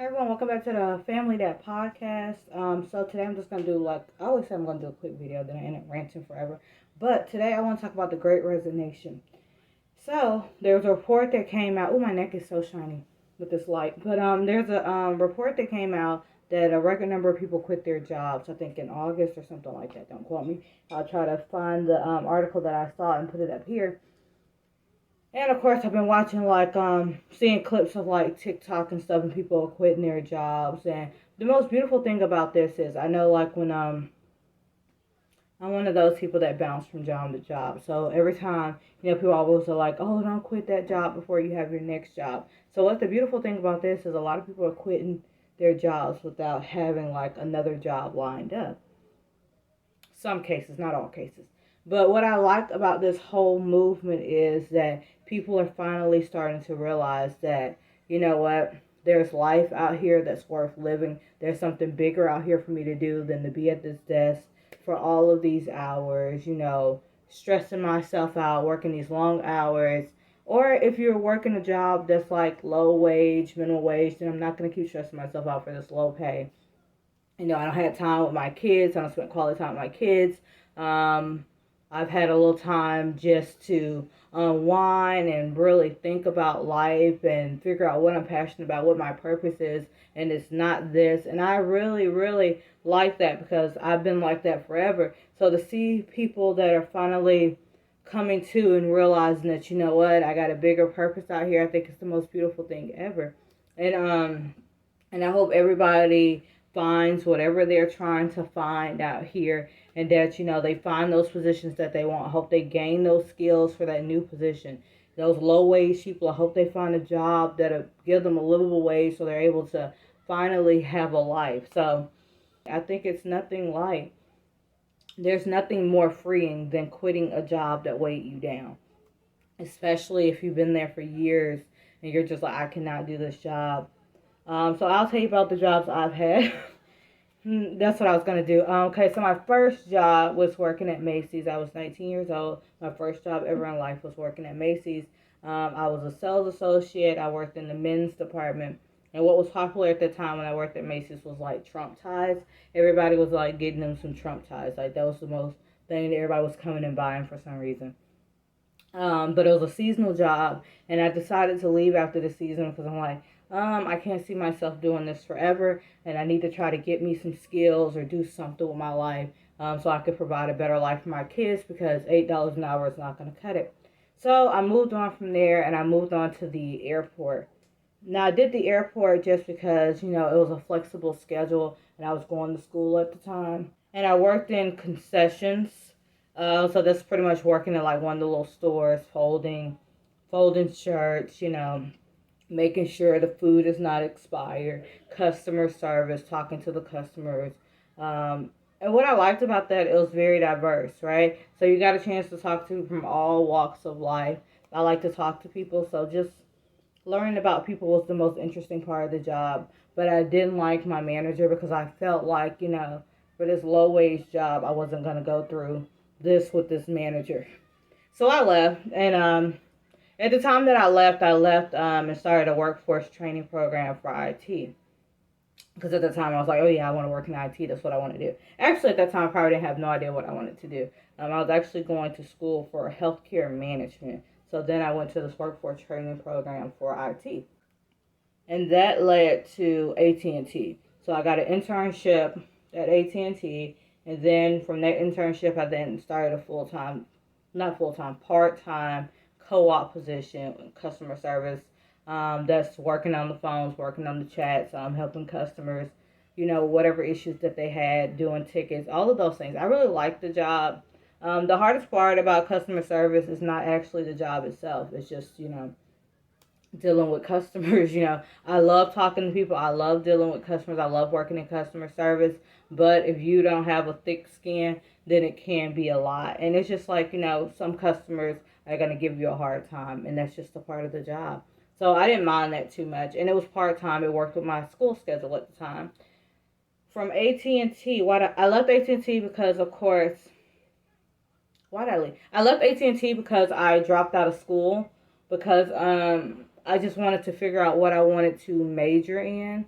Hey everyone, welcome back to the Family That podcast. So today I'm just gonna do I always say I'm gonna do a quick video, then I end up ranting forever. But today I want to talk about the Great Resignation. So there was a report that came out. Oh, my neck is so shiny with this light. But there's a report that came out that a record number of people quit their jobs. I think in August or something like that. Don't quote me. I'll try to find the article that I saw and put it up here. And of course, I've been watching seeing clips of like TikTok and stuff, and people quitting their jobs. And the most beautiful thing about this is I know like when I'm one of those people that bounce from job to job. So every time people always are like, oh, don't quit that job before you have your next job. So what's the beautiful thing about this is a lot of people are quitting their jobs without having like another job lined up. Some cases, not all cases. But what I like about this whole movement is that people are finally starting to realize that, you know what, there's life out here that's worth living. There's something bigger out here for me to do than to be at this desk for all of these hours, stressing myself out, working these long hours. Or if you're working a job that's like low wage, minimum wage, then I'm not going to keep stressing myself out for this low pay. I don't have time with my kids. I don't spend quality time with my kids. Um, I've had a little time just to unwind and really think about life and figure out what I'm passionate about, what my purpose is, and it's not this. And I really, really like that because I've been like that forever. So to see people that are finally coming to and realizing that, you know what, I got a bigger purpose out here, I think it's the most beautiful thing ever. And I hope everybody finds whatever they're trying to find out here, and that they find those positions that they want. I hope they gain those skills for that new position. Those low wage people, I hope they find a job that'll give them a livable wage so they're able to finally have a life. So I think there's nothing more freeing than quitting a job that weighed you down, especially if you've been there for years and you're just like, I cannot do this job. So I'll tell you about the jobs I've had. That's what I was going to do. Okay, so my first job was working at Macy's. I was 19 years old. My first job ever in life was working at Macy's. I was a sales associate. I worked in the men's department. And what was popular at the time when I worked at Macy's was like Trump ties. Everybody was like getting them some Trump ties. Like that was the most thing that everybody was coming and buying for some reason. But it was a seasonal job, and I decided to leave after the season because I'm like, I can't see myself doing this forever, and I need to try to get me some skills or do something with my life, so I could provide a better life for my kids because $8 an hour is not going to cut it. So I moved on from there, and I moved on to the airport. Now I did the airport just because it was a flexible schedule, and I was going to school at the time, and I worked in concessions. So that's pretty much working at like one of the little stores, folding shirts, making sure the food is not expired, customer service, talking to the customers. And what I liked about that, it was very diverse, right? So you got a chance to talk to people from all walks of life. I like to talk to people, so just learning about people was the most interesting part of the job. But I didn't like my manager because I felt like, for this low wage job, I wasn't going to go through this with this manager. So I left, and at the time that I left and started a workforce training program for IT. Because at the time I was like, oh yeah, I want to work in IT. That's what I want to do. Actually, at that time I probably didn't have no idea what I wanted to do. I was actually going to school for healthcare management. So then I went to this workforce training program for IT, and that led to AT&T. So I got an internship at AT&T, and then from that internship, I then started a part-time co-op position in customer service. That's working on the phones, working on the chats, helping customers, whatever issues that they had, doing tickets, all of those things. I really liked the job. The hardest part about customer service is not actually the job itself. It's just, dealing with customers. I love talking to people. I love dealing with customers. I love working in customer service. But if you don't have a thick skin, then it can be a lot. And it's just like, some customers are going to give you a hard time, and that's just a part of the job. So I didn't mind that too much. And it was part-time. It worked with my school schedule at the time. From AT&T, I left AT&T because, of course, why did I leave? I left AT&T because I dropped out of school because I just wanted to figure out what I wanted to major in.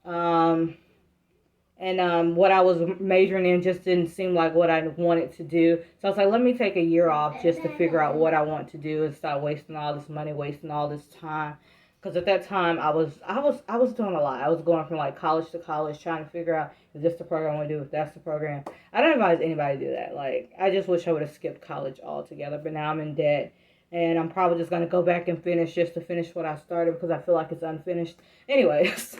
Um, and what I was majoring in just didn't seem like what I wanted to do. So I was like, let me take a year off just to figure out what I want to do and stop wasting all this money, wasting all this time. Because at that time I was doing a lot. I was going from like college to college, trying to figure out is this the program I want to do, if that's the program. I don't advise anybody to do that. Like, I just wish I would have skipped college altogether. But now I'm in debt, and I'm probably just gonna go back and finish just to finish what I started because I feel like it's unfinished. Anyways.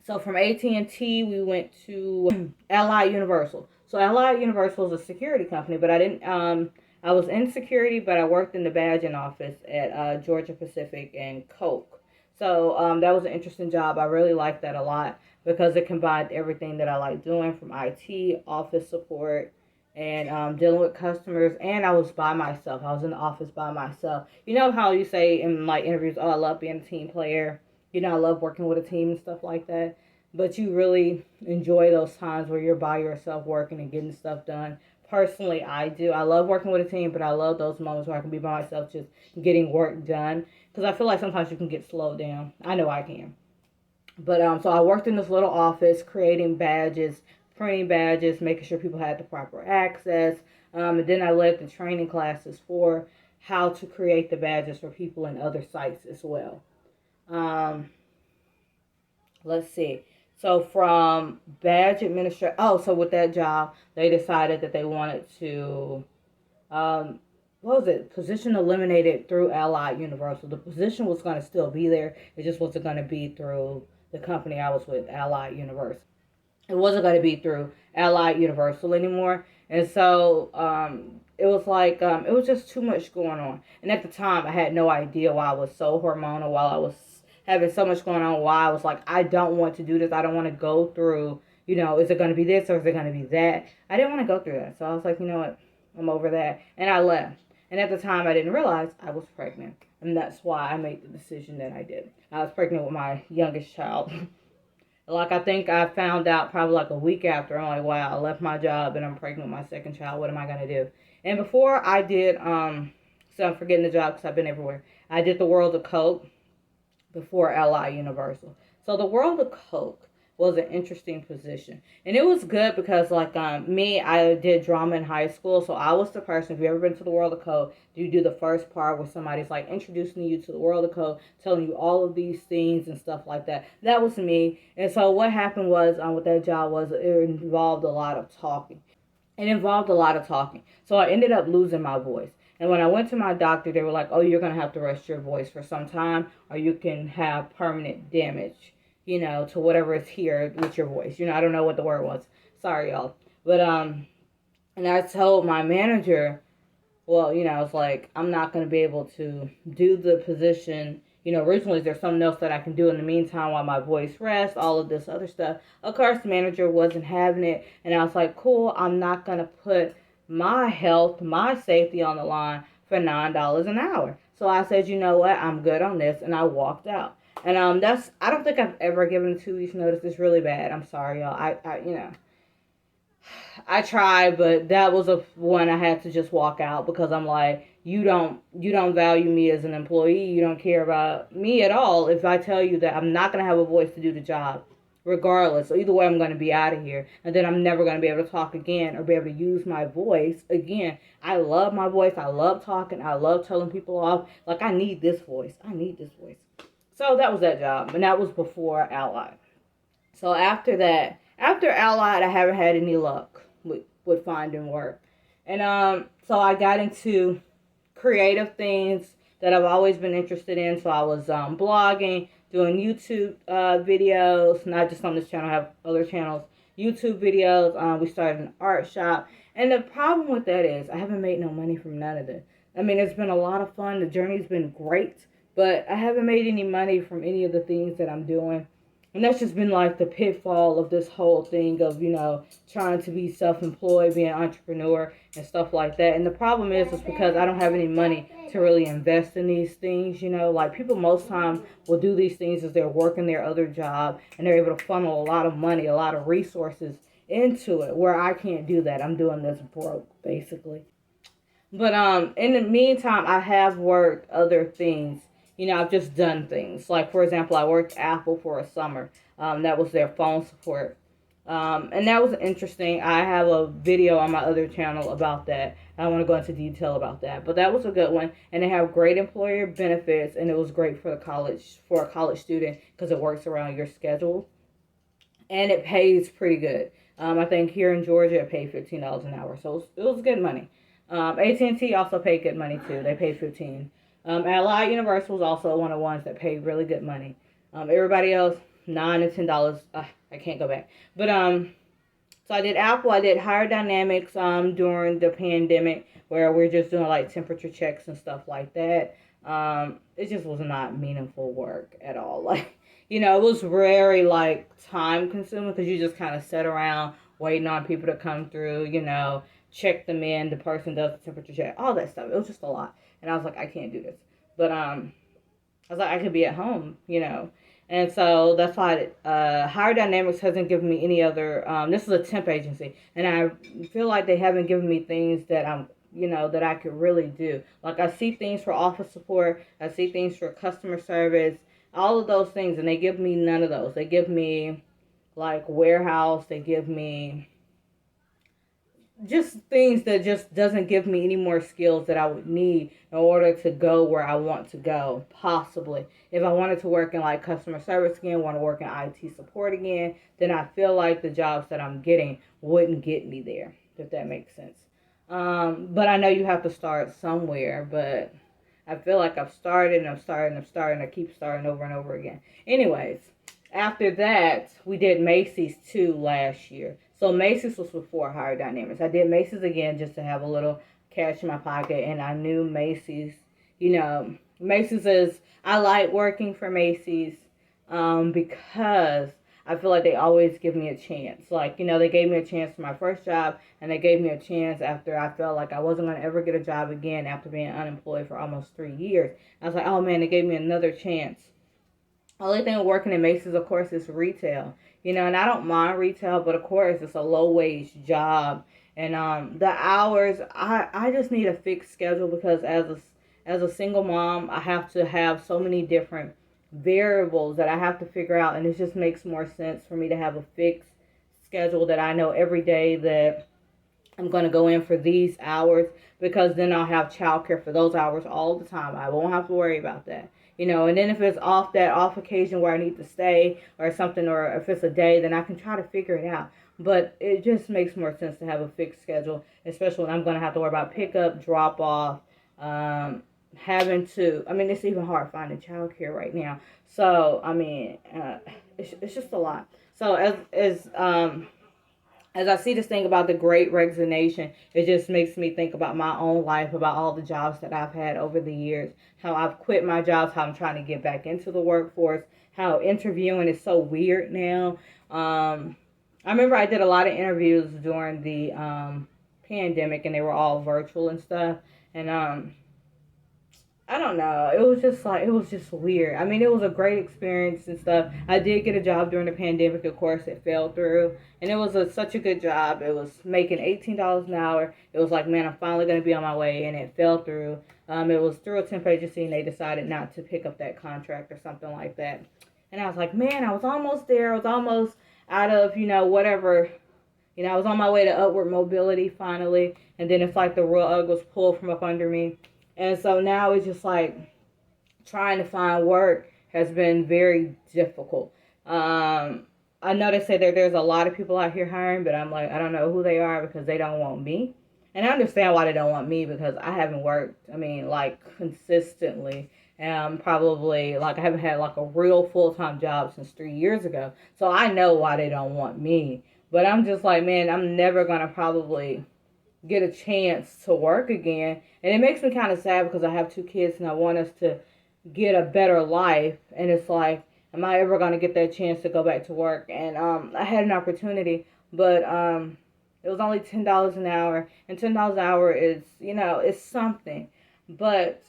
So from AT&T, we went to Allied Universal. So Allied Universal is a security company, but I didn't. I was in security, but I worked in the badging office at Georgia Pacific and Coke. So that was an interesting job. I really liked that a lot because it combined everything that I like doing, from IT, office support, and dealing with customers. And I was by myself. I was in the office by myself. You know how you say in like interviews, "Oh, I love being a team player." I love working with a team and stuff like that. But you really enjoy those times where you're by yourself working and getting stuff done. Personally, I do. I love working with a team, but I love those moments where I can be by myself just getting work done. Because I feel like sometimes you can get slowed down. I know I can. But so I worked in this little office creating badges, printing badges, making sure people had the proper access. And then I led the training classes for how to create the badges for people in other sites as well. Um, let's see. So from badge administrator, so with that job, they decided that they wanted to, um, what was it? Position eliminated through Allied Universal. The position was going to still be there. It just wasn't going to be through the company I was with, Allied Universal. It wasn't going to be through Allied Universal anymore. And so it was like, it was just too much going on. And at the time, I had no idea why I was so hormonal, while I was having so much going on, why I was like, I don't want to do this. I don't want to go through, is it going to be this or is it going to be that? I didn't want to go through that. So I was like, you know what? I'm over that. And I left. And at the time, I didn't realize I was pregnant. And that's why I made the decision that I did. I was pregnant with my youngest child. Like, I think I found out probably like a week after. I'm like, wow, I left my job and I'm pregnant with my second child. What am I going to do? And before I did, so I'm forgetting the job because I've been everywhere. I did the World of Coke before Allied Universal. So the World of Coke was an interesting position. And it was good because, like, me, I did drama in high school. So I was the person, if you've ever been to the World of Coke, you do the first part where somebody's, like, introducing you to the World of Coke, telling you all of these things and stuff like that. That was me. And so what happened was, with that job was it involved a lot of talking. It involved a lot of talking. So I ended up losing my voice. And when I went to my doctor, they were like, oh, you're going to have to rest your voice for some time, or you can have permanent damage, to whatever is here with your voice. I don't know what the word was. Sorry, y'all. But, and I told my manager, well, I was like, I'm not going to be able to do the position. Originally, there's something else that I can do in the meantime while my voice rests, all of this other stuff. Of course, the manager wasn't having it. And I was like, cool, I'm not going to put my health, my safety on the line for $9 an hour. So I said, you know what, I'm good on this. And I walked out. And I don't think I've ever given a 2 weeks notice. It's really bad. I'm sorry, y'all. I tried, but that was one I had to just walk out because I'm like, you don't value me as an employee. You don't care about me at all. If I tell you that I'm not gonna have a voice to do the job, regardless. So either way, I'm gonna be out of here, and then I'm never gonna be able to talk again or be able to use my voice again. I love my voice. I love talking. I love telling people off. Like, I need this voice. I need this voice. So that was that job, and that was before Allied. So after that, after Allied, I haven't had any luck with finding work. And so I got into creative things that I've always been interested in. So I was blogging, doing YouTube videos, not just on this channel, I have other channels, YouTube videos. We started an art shop. And the problem with that is I haven't made no money from none of it. I mean, it's been a lot of fun. The journey's been great, but I haven't made any money from any of the things that I'm doing. And that's just been like the pitfall of this whole thing of, trying to be self-employed, being an entrepreneur and stuff like that. And the problem is because I don't have any money to really invest in these things, like people most time will do these things as they're working their other job and they're able to funnel a lot of money, a lot of resources into it, where I can't do that. I'm doing this broke, basically. But in the meantime, I have worked other things I've just done things. Like, for example, I worked Apple for a summer. That was their phone support. And that was interesting. I have a video on my other channel about that. I don't want to go into detail about that, but that was a good one. And they have great employer benefits, and it was great for a college student because it works around your schedule, and it pays pretty good. I think here in Georgia it paid $15 an hour, so it was good money. AT&T also paid good money too. They paid 15. Allied Universal was also one of the ones that paid really good money. Everybody else $9 to $10. I can't go back, but so I did Apple. I did Higher Dynamics during the pandemic, where we're just doing like temperature checks and stuff like that. It just was not meaningful work at all. Like, it was very like time consuming because you just kind of sit around waiting on people to come through, check them in. The person does the temperature check, all that stuff. It was just a lot. And I was like, I can't do this. But I was like, I could be at home. And so that's why Higher Dynamics hasn't given me any other. This is a temp agency, and I feel like they haven't given me things that that I could really do. Like, I see things for office support, I see things for customer service, all of those things, and they give me none of those. They give me like warehouse. They give me just things that just doesn't give me any more skills that I would need in order to go where I want to go, possibly. If I wanted to work in like customer service again, want to work in IT support again, then I feel like the jobs that I'm getting wouldn't get me there, if that makes sense. But I know you have to start somewhere, but I feel like I've started and I keep starting over and over again. Anyways, after that, we did Macy's too last year. So Macy's was before Higher Dynamics. I did Macy's again just to have a little cash in my pocket, and I knew Macy's. Macy's I like working for Macy's because I feel like they always give me a chance. Like, they gave me a chance for my first job, and they gave me a chance after I felt like I wasn't going to ever get a job again after being unemployed for almost 3 years. I was like, oh man, they gave me another chance. The only thing with working in Macy's, of course, is retail. And I don't mind retail, but of course, it's a low-wage job. And the hours, I just need a fixed schedule because as a single mom, I have to have so many different variables that I have to figure out, and it just makes more sense for me to have a fixed schedule that I know every day that I'm going to go in for these hours, because then I'll have childcare for those hours all the time. I won't have to worry about that. And then if it's off occasion where I need to stay or something, or if it's a day, then I can try to figure it out. But it just makes more sense to have a fixed schedule, especially when I'm going to have to worry about pickup, drop off, it's even hard finding childcare right now. So, it's just a lot. So as I see this thing about the Great Resignation, it just makes me think about my own life, about all the jobs that I've had over the years, how I've quit my jobs, how I'm trying to get back into the workforce, how interviewing is so weird now. I remember I did a lot of interviews during the pandemic, and they were all virtual and stuff. And I don't know. It was just weird. It was a great experience and stuff. I did get a job during the pandemic. Of course, it fell through. And it was such a good job. It was making $18 an hour. It was like, man, I'm finally going to be on my way. And it fell through. It was through a temp agency, and they decided not to pick up that contract or something like that. And I was like, man, I was almost there. I was almost out of, whatever. I was on my way to upward mobility finally. And then it's like the rug was pulled from up under me. And so now it's just like trying to find work has been very difficult. I know they say that there's a lot of people out here hiring, but I'm like, I don't know who they are because they don't want me. And I understand why they don't want me, because I haven't worked, consistently. Probably, I haven't had, a real full-time job since 3 years ago. So I know why they don't want me. But I'm just like, man, I'm never going to probably get a chance to work again. And it makes me kind of sad because I have 2 kids and I want us to get a better life. And it's like, am I ever going to get that chance to go back to work? And I had an opportunity, but it was only $10 an hour. And $10 an hour is, it's something. But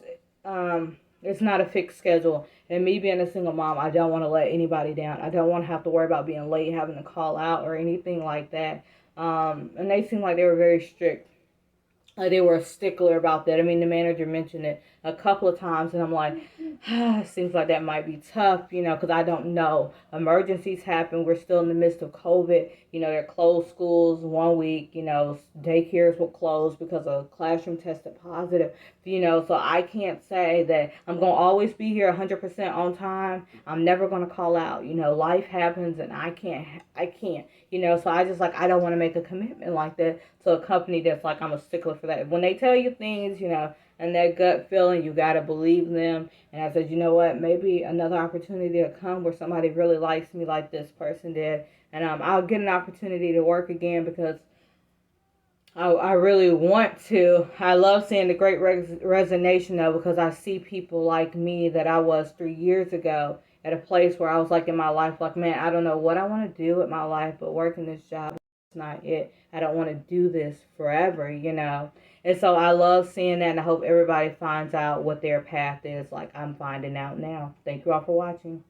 it's not a fixed schedule. And me being a single mom, I don't want to let anybody down. I don't want to have to worry about being late, having to call out or anything like that. And they seemed like they were very strict. They were a stickler about that. The manager mentioned it. a couple of times, and I'm like, seems like that might be tough, because I don't know. Emergencies happen. We're still in the midst of COVID. They're closed schools 1 week. Daycares will close because a classroom tested positive. So I can't say that I'm going to always be here 100% on time. I'm never going to call out. Life happens, and I can't. So I just I don't want to make a commitment like that to a company that's like, I'm a stickler for that. When they tell you things, and that gut feeling, you got to believe them. And I said, you know what, maybe another opportunity will come where somebody really likes me like this person did. And I'll get an opportunity to work again because I really want to. I love seeing the great resignation, though, because I see people like me that I was 3 years ago at a place where I was in my life, man, I don't know what I want to do with my life, but working this job is not it. I don't want to do this forever. And so I love seeing that, and I hope everybody finds out what their path is like I'm finding out now. Thank you all for watching.